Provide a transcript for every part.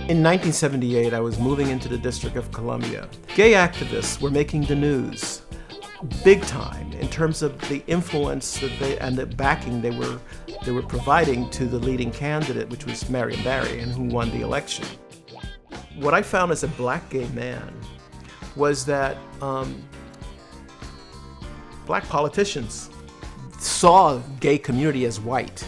In 1978, I was moving into the District of Columbia. Gay activists were making the news big time in terms of the influence that and the backing they were providing to the leading candidate, which was Marion Barry, and who won the election. What I found as a black gay man was that black politicians saw gay community as white.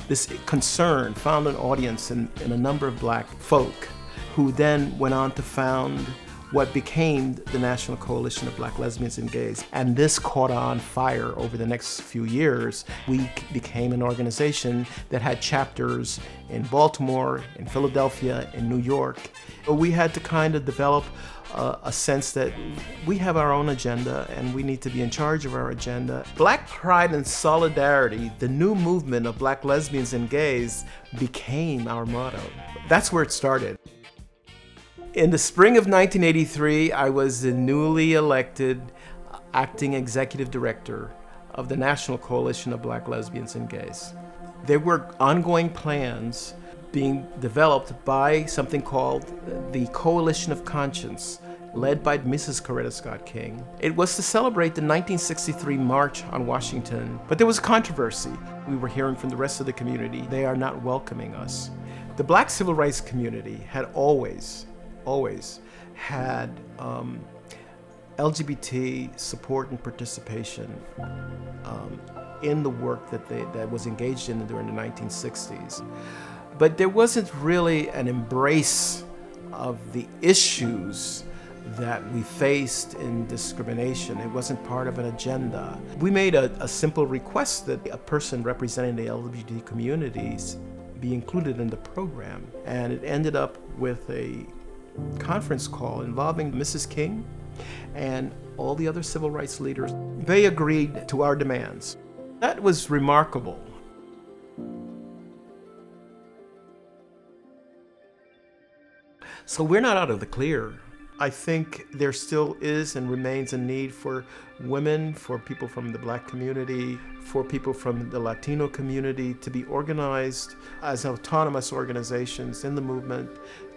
This concern found an audience in a number of black folk who then went on to found what became the National Coalition of Black Lesbians and Gays. And this caught on fire over the next few years. We became an organization that had chapters in Baltimore, in Philadelphia, in New York. We had to kind of develop a sense that we have our own agenda and we need to be in charge of our agenda. Black Pride and Solidarity, the new movement of black lesbians and gays, became our motto. That's where it started. In the spring of 1983, I was the newly elected acting executive director of the National Coalition of Black Lesbians and Gays. There were ongoing plans being developed by something called the Coalition of Conscience, led by Mrs. Coretta Scott King. It was to celebrate the 1963 March on Washington, but there was controversy. We were hearing from the rest of the community, they are not welcoming us. The black civil rights community had always had LGBT support and participation in the work that was engaged in during the 1960s. But there wasn't really an embrace of the issues that we faced in discrimination. It wasn't part of an agenda. We made a simple request that a person representing the LGBT communities be included in the program. And it ended up with a conference call involving Mrs. King and all the other civil rights leaders. They agreed to our demands. That was remarkable. So we're not out of the clear. I think there still is and remains a need for women, for people from the black community, for people from the Latino community to be organized as autonomous organizations in the movement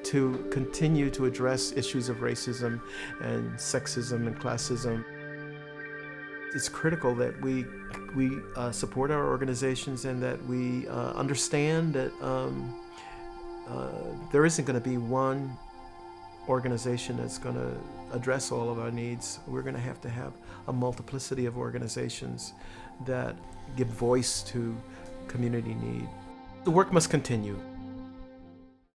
to continue to address issues of racism and sexism and classism. It's critical that we support our organizations and that we understand that there isn't going to be one organization that's going to address all of our needs. We're going to have a multiplicity of organizations that give voice to community need. The work must continue.